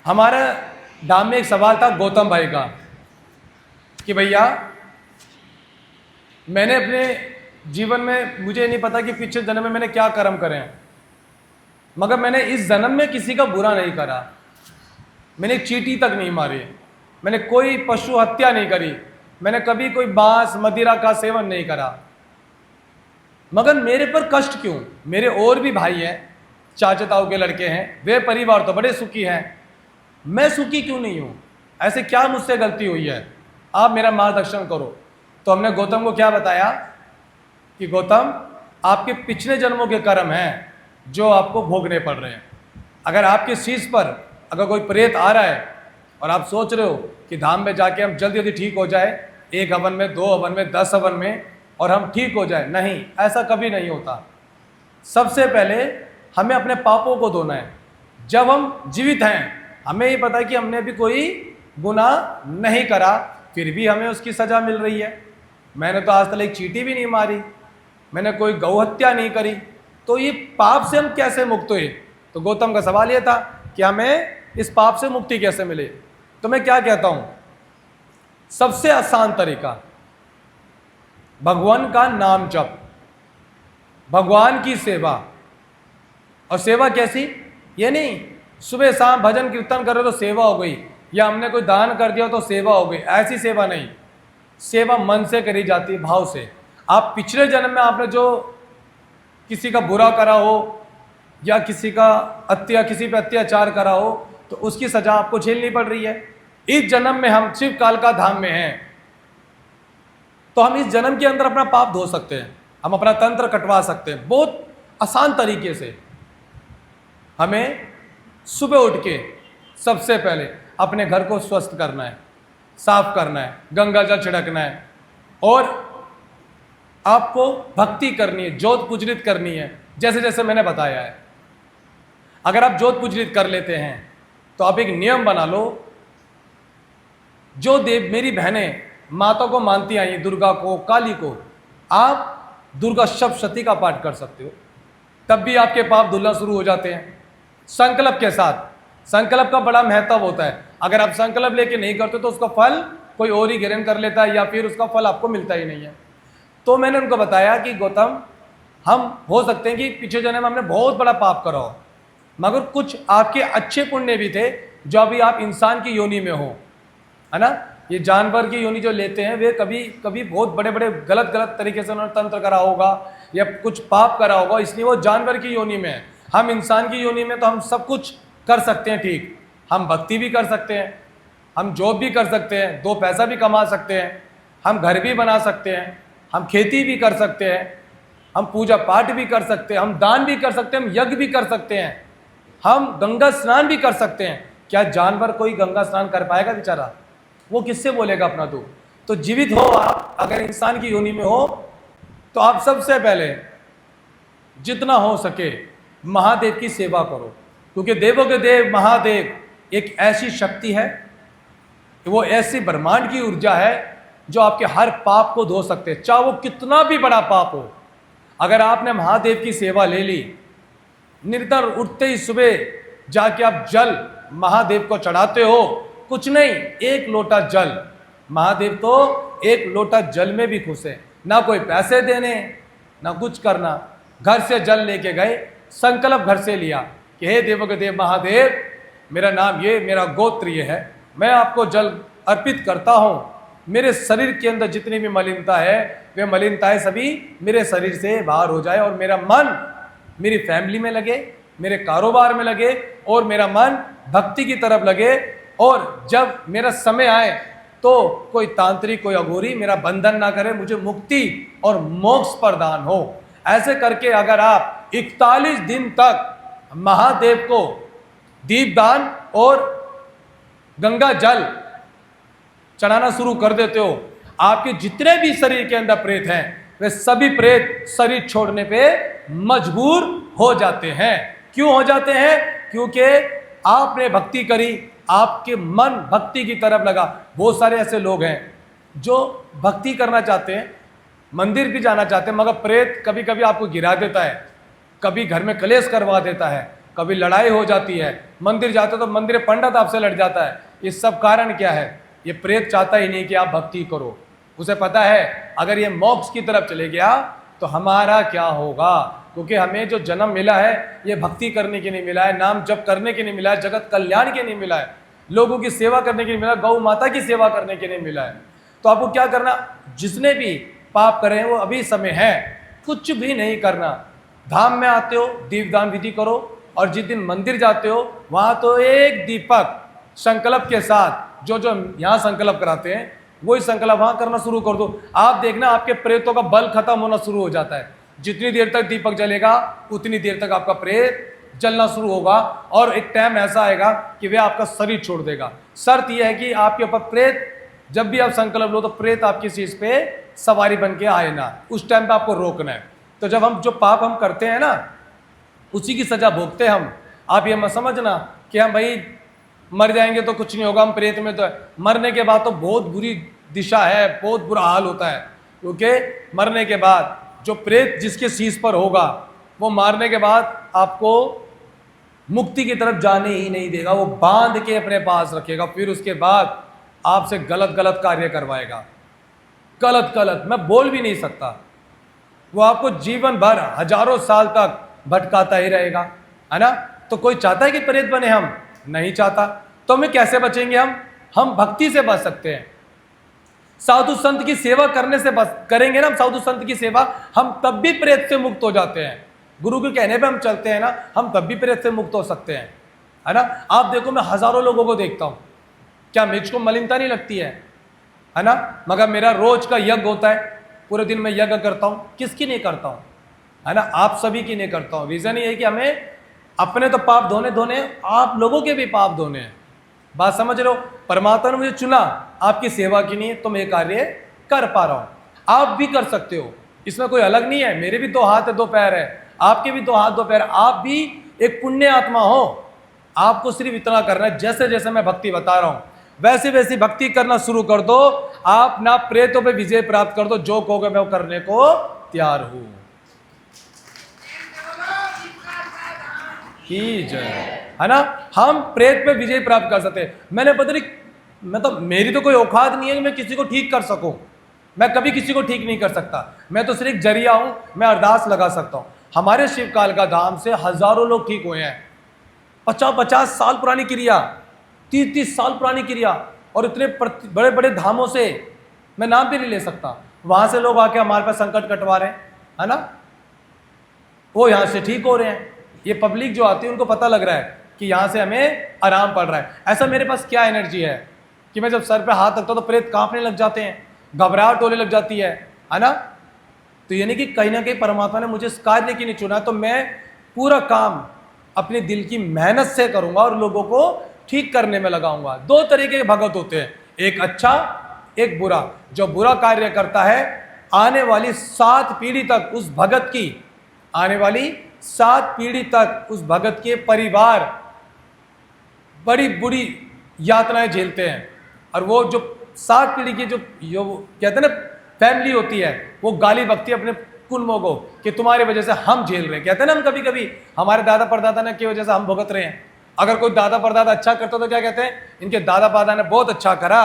हमारा धाम में एक सवाल था गौतम भाई का कि भैया मैंने अपने जीवन में, मुझे नहीं पता कि पिछले जन्म में मैंने क्या कर्म करे हैं, मगर मैंने इस जन्म में किसी का बुरा नहीं करा। मैंने एक चींटी तक नहीं मारी, मैंने कोई पशु हत्या नहीं करी, मैंने कभी कोई बांस मदिरा का सेवन नहीं करा, मगर मेरे पर कष्ट क्यों? मेरे और भी भाई हैं, चाचा ताऊ के लड़के हैं, वे परिवार तो बड़े सुखी हैं, मैं सुखी क्यों नहीं हूँ? ऐसे क्या मुझसे गलती हुई है? आप मेरा मार्गदर्शन करो। तो हमने गौतम को क्या बताया कि गौतम, आपके पिछले जन्मों के कर्म हैं जो आपको भोगने पड़ रहे हैं। अगर आपके शीश पर अगर कोई प्रेत आ रहा है और आप सोच रहे हो कि धाम में जाके हम जल्दी जल्दी ठीक हो जाए, 1 हवन में, 2 हवन में, 10 हवन में, और हम ठीक हो जाए, नहीं, ऐसा कभी नहीं होता। सबसे पहले हमें अपने पापों को धोना है। जब हम जीवित हैं, हमें ये पता है कि हमने भी कोई गुनाह नहीं करा, फिर भी हमें उसकी सज़ा मिल रही है। मैंने तो आज तक एक चींटी भी नहीं मारी, मैंने कोई गौ हत्या नहीं करी, तो ये पाप से हम कैसे मुक्त हुए? तो गौतम का सवाल ये था कि हमें इस पाप से मुक्ति कैसे मिले। तो मैं क्या कहता हूँ, सबसे आसान तरीका भगवान का नाम जप, भगवान की सेवा। और सेवा कैसी? ये नहीं सुबह शाम भजन कीर्तन करो तो सेवा हो गई, या हमने कोई दान कर दिया तो सेवा हो गई, ऐसी सेवा नहीं। सेवा मन से करी जाती है, भाव से। आप पिछले जन्म में आपने जो किसी का बुरा करा हो या किसी पे अत्याचार करा हो, तो उसकी सजा आपको झेलनी पड़ रही है। इस जन्म में हम शिव काल का धाम में हैं, तो हम इस जन्म के अंदर अपना पाप धो सकते हैं, हम अपना तंत्र कटवा सकते हैं बहुत आसान तरीके से। हमें सुबह उठ के सबसे पहले अपने घर को स्वस्थ करना है, साफ करना है, गंगा जल छिड़कना है, और आपको भक्ति करनी है, ज्योत पुजरित करनी है, जैसे जैसे मैंने बताया है। अगर आप ज्योत पुजरित कर लेते हैं तो आप एक नियम बना लो, जो देव मेरी बहनें माता को मानती आई, दुर्गा को, काली को, आप दुर्गा सप्तशती का पाठ कर सकते हो, तब भी आपके पाप धुलना शुरू हो जाते हैं। संकल्प के साथ, संकल्प का बड़ा महत्व होता है। अगर आप संकल्प लेके नहीं करते तो उसका फल कोई और ही ग्रहण कर लेता है, या फिर उसका फल आपको मिलता ही नहीं है। तो मैंने उनको बताया कि गौतम, हम हो सकते हैं कि पिछले जन्म में हमने बहुत बड़ा पाप करा हो, मगर कुछ आपके अच्छे पुण्य भी थे जो अभी आप इंसान की योनि में हो, है ना। ये जानवर की योनि जो लेते हैं, वे कभी कभी बहुत बड़े बड़े गलत तरीके से उन्होंने तंत्र करा होगा या कुछ पाप करा होगा, इसलिए वो जानवर की योनि में है। हम इंसान की योनि में तो हम सब कुछ कर सकते हैं, ठीक, हम भक्ति भी कर सकते हैं, हम जॉब भी कर सकते हैं, 2 पैसा भी कमा सकते हैं, हम घर भी बना सकते हैं, हम खेती भी कर सकते हैं, हम पूजा पाठ भी कर सकते हैं, हम दान भी कर सकते हैं, हम यज्ञ भी कर सकते हैं, हम गंगा स्नान भी कर सकते हैं। क्या जानवर कोई गंगा स्नान कर पाएगा बेचारा? वो किससे बोलेगा अपना दुख? तो जीवित हो आप, अगर इंसान की योनि में हो, तो आप सबसे पहले जितना हो सके महादेव की सेवा करो, क्योंकि देवों के देव महादेव एक ऐसी शक्ति है, वो ऐसी ब्रह्मांड की ऊर्जा है जो आपके हर पाप को धो सकते हैं, चाहे वो कितना भी बड़ा पाप हो। अगर आपने महादेव की सेवा ले ली, निरंतर उठते ही सुबह जाके आप जल महादेव को चढ़ाते हो, कुछ नहीं, 1 लोटा जल, महादेव तो 1 लोटा जल में भी खुश है, ना कोई पैसे देने ना कुछ करना। घर से जल लेके गए, संकल्प घर से लिया कि हे देवों के देव महादेव, मेरा नाम ये, मेरा गोत्र ये है, मैं आपको जल अर्पित करता हूँ। मेरे शरीर के अंदर जितनी भी मलिनता है, वे मलिनताएं सभी मेरे शरीर से बाहर हो जाए, और मेरा मन मेरी फैमिली में लगे, मेरे कारोबार में लगे, और मेरा मन भक्ति की तरफ लगे। और जब मेरा समय आए तो कोई तांत्रिक, कोई अघोरी मेरा बंधन ना करे, मुझे मुक्ति और मोक्ष प्रदान हो। ऐसे करके अगर आप 41 दिन तक महादेव को दीपदान और गंगा जल चढ़ाना शुरू कर देते हो, आपके जितने भी शरीर के अंदर प्रेत हैं, वे सभी प्रेत शरीर छोड़ने पे मजबूर हो जाते हैं। क्यों हो जाते हैं? क्योंकि आपने भक्ति करी, आपके मन भक्ति की तरफ लगा। बहुत सारे ऐसे लोग हैं जो भक्ति करना चाहते हैं, मंदिर भी जाना चाहते हैं, मगर प्रेत कभी कभी आपको गिरा देता है, कभी घर में कलेश करवा देता है, कभी लड़ाई हो जाती है, मंदिर जाते हो तो मंदिर पंडित आपसे लड़ जाता है। ये सब कारण क्या है? ये प्रेत चाहता ही नहीं कि आप भक्ति करो। उसे पता है अगर ये मोक्ष की तरफ चले गया तो हमारा क्या होगा, क्योंकि हमें जो जन्म मिला है ये भक्ति करने के नहीं मिला है, नाम जप करने के नहीं मिला है, जगत कल्याण के नहीं मिला है, लोगों की सेवा करने के नहीं मिला, गौ माता की सेवा करने के नहीं मिला है। तो आपको क्या करना, जिसने भी पाप करे वो अभी समय है, कुछ भी नहीं करना। धाम में आते हो दीपदान विधि करो, और जिस दिन मंदिर जाते हो वहां तो एक दीपक संकल्प के साथ जो यहाँ संकल्प कराते हैं वही संकल्प वहां करना शुरू कर दो। आप देखना आपके प्रेतों का बल खत्म होना शुरू हो जाता है। जितनी देर तक दीपक जलेगा उतनी देर तक आपका प्रेत जलना शुरू होगा, और एक टाइम ऐसा आएगा कि वह आपका शरीर छोड़ देगा। शर्त यह है कि आपके ऊपर प्रेत, जब भी आप संकल्प लो तो प्रेत आपकी चीज पे सवारी बन के आए ना, उस टाइम पे आपको रोकना है। तो जब हम जो पाप हम करते हैं ना उसी की सजा भोगते हैं हम। आप ये मत समझना कि हम भाई मर जाएंगे तो कुछ नहीं होगा, हम प्रेत में तो है। मरने के बाद तो बहुत बुरी दिशा है, बहुत बुरा हाल होता है, क्योंकि मरने के बाद जो प्रेत जिसके शीश पर होगा वो मारने के बाद आपको मुक्ति की तरफ जाने ही नहीं देगा, वो बांध के अपने पास रखेगा, फिर उसके बाद आपसे गलत गलत कार्य करवाएगा। गलत गलत मैं बोल भी नहीं सकता, वो आपको जीवन भर हजारों साल तक भटकाता ही रहेगा, है ना। तो कोई चाहता है कि प्रेत बने? हम नहीं चाहता। तो हमें कैसे बचेंगे? हम भक्ति से बच सकते हैं। साधु संत की सेवा करने से बच करेंगे ना हम साधु संत की सेवा, हम तब भी प्रेत से मुक्त हो जाते हैं। गुरु के कहने पे हम चलते हैं ना, हम तब भी प्रेत से मुक्त हो सकते हैं, है ना। आप देखो मैं हजारों लोगों को देखता हूं, क्या मुझको मलिनता नहीं लगती है ना। मगर मेरा रोज का यज्ञ होता है, पूरे दिन में यज्ञ करता हूं, किसकी नहीं करता हूं, है ना, आप सभी की नहीं करता हूं। रीजन ये है कि हमें अपने तो पाप धोने आप लोगों के भी पाप धोने हैं। बात समझ रहे हो? परमात्मा ने मुझे चुना आपकी सेवा के लिए, तो मैं कार्य कर पा रहा हूं। आप भी कर सकते हो, इसमें कोई अलग नहीं है। मेरे भी 2 हाथ है 2 पैर है, आपके भी 2 हाथ 2 पैर, आप भी एक पुण्य आत्मा हो। आपको सिर्फ इतना करना है, जैसे जैसे मैं भक्ति बता रहा हूं वैसे वैसी भक्ति करना शुरू कर दो। आप ना प्रेतों पे विजय प्राप्त कर दो, जो कहोगे मैं वो करने को तैयार हूं। है ना, हम प्रेत पे विजय प्राप्त कर सकते हैं। मैंने पता नहीं, मेरी तो कोई औकात नहीं है कि मैं किसी को ठीक कर सकूं। मैं कभी किसी को ठीक नहीं कर सकता, मैं तो सिर्फ जरिया हूं, मैं अरदास लगा सकता हूं। हमारे शिवकाल का धाम से हजारों लोग ठीक हुए हैं। 50-50 साल पुरानी क्रिया, 30-30 साल पुरानी क्रिया, और इतने बड़े बड़े धामों से मैं नाम भी नहीं ले सकता, वहां से लोग आके हमारे पास संकट कटवा रहे हैं, है ना, वो यहां से ठीक हो रहे हैं। ये पब्लिक जो आती है उनको पता लग रहा है कि यहाँ से हमें आराम पड़ रहा है। ऐसा मेरे पास क्या एनर्जी है कि मैं जब सर पे हाथ रखता हूँ तो प्रेत कांपने लग जाते हैं, घबराहट होने लग जाती है ना। तो यानी कि कहीं ना कहीं परमात्मा ने मुझे इस कार्य के लिए चुना, तो मैं पूरा काम अपने दिल की मेहनत से करूंगा और लोगों को ठीक करने में लगाऊंगा। 2 तरीके के भगत होते हैं, एक अच्छा एक बुरा। जो बुरा कार्य करता है आने वाली 7 पीढ़ी तक उस भगत की, आने वाली 7 पीढ़ी तक उस भगत के परिवार बड़ी बुरी यातनाएं झेलते हैं। और वो जो 7 पीढ़ी की जो कहते हैं ना फैमिली होती है, वो गाली बकती है अपने कुलमों को कि तुम्हारी वजह से हम झेल रहे हैं। कहते हैं ना हम कभी कभी हमारे दादा परदादा ने की वजह से हम भुगत रहे हैं। अगर कोई दादा परदादा अच्छा करता तो क्या कहते हैं, इनके दादा परदादा ने बहुत अच्छा करा,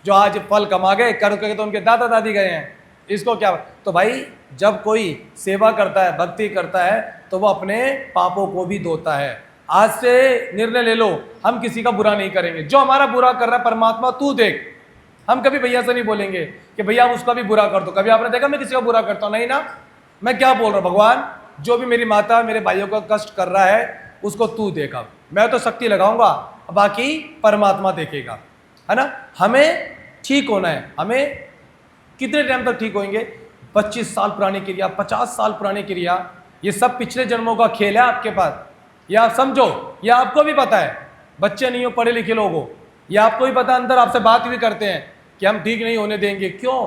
जो आज फल कमा गए, कर तो उनके दादा दादी गए हैं, इसको क्या। तो भाई जब कोई सेवा करता है, भक्ति करता है, तो वो अपने पापों को भी धोता है। आज से निर्णय ले लो, हम किसी का बुरा नहीं करेंगे। जो हमारा बुरा कर रहा है परमात्मा तू देख, हम कभी भैया से नहीं बोलेंगे कि भैया आप उसका भी बुरा कर दो। कभी आपने देखा मैं किसी का बुरा करता हूं? नहीं ना। मैं क्या बोल रहा हूं, भगवान जो भी मेरी माता मेरे भाइयों का कष्ट कर रहा है उसको तू देखा, मैं तो शक्ति लगाऊंगा, बाकी परमात्मा देखेगा, है ना। हमें ठीक होना है। हमें कितने टाइम तक ठीक होंगे? 25 साल पुरानी क्रिया, 50 साल पुरानी क्रिया, ये सब पिछले जन्मों का खेल है आपके पास। या आप समझो, या आपको भी पता है, बच्चे नहीं हो, पढ़े लिखे लोग हो, या आपको भी पता, अंदर आपसे बात भी करते हैं कि हम ठीक नहीं होने देंगे। क्यों?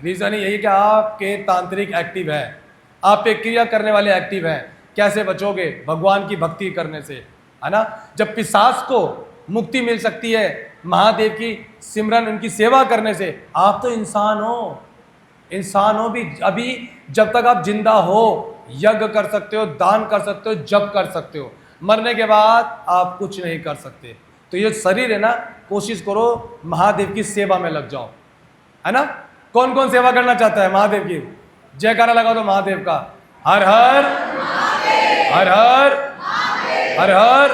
रीजन यही कि आपके तांत्रिक एक्टिव है, आप पे क्रिया करने वाले एक्टिव हैं। कैसे बचोगे? भगवान की भक्ति करने से, है ना। जब पिशाच को मुक्ति मिल सकती है महादेव की सिमरन, उनकी सेवा करने से। आप तो इंसान हो, इंसान हो भी, अभी जब तक आप जिंदा हो यज्ञ कर सकते हो, दान कर सकते हो, जप कर सकते हो। मरने के बाद आप कुछ नहीं कर सकते। तो ये शरीर है ना, कोशिश करो महादेव की सेवा में लग जाओ, है ना। कौन कौन सेवा करना चाहता है महादेव की? जयकारा लगा दो महादेव का, हर हर हर हर हर हर।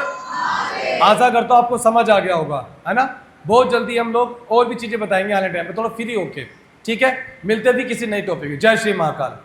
आशा करता हूं आपको समझ आ गया होगा, है ना। बहुत जल्दी हम लोग और भी चीजें बताएंगे आने टाइम पे, थोड़ा फ्री होके, ठीक है। मिलते भी किसी नई टॉपिक में। जय श्री महाकाल।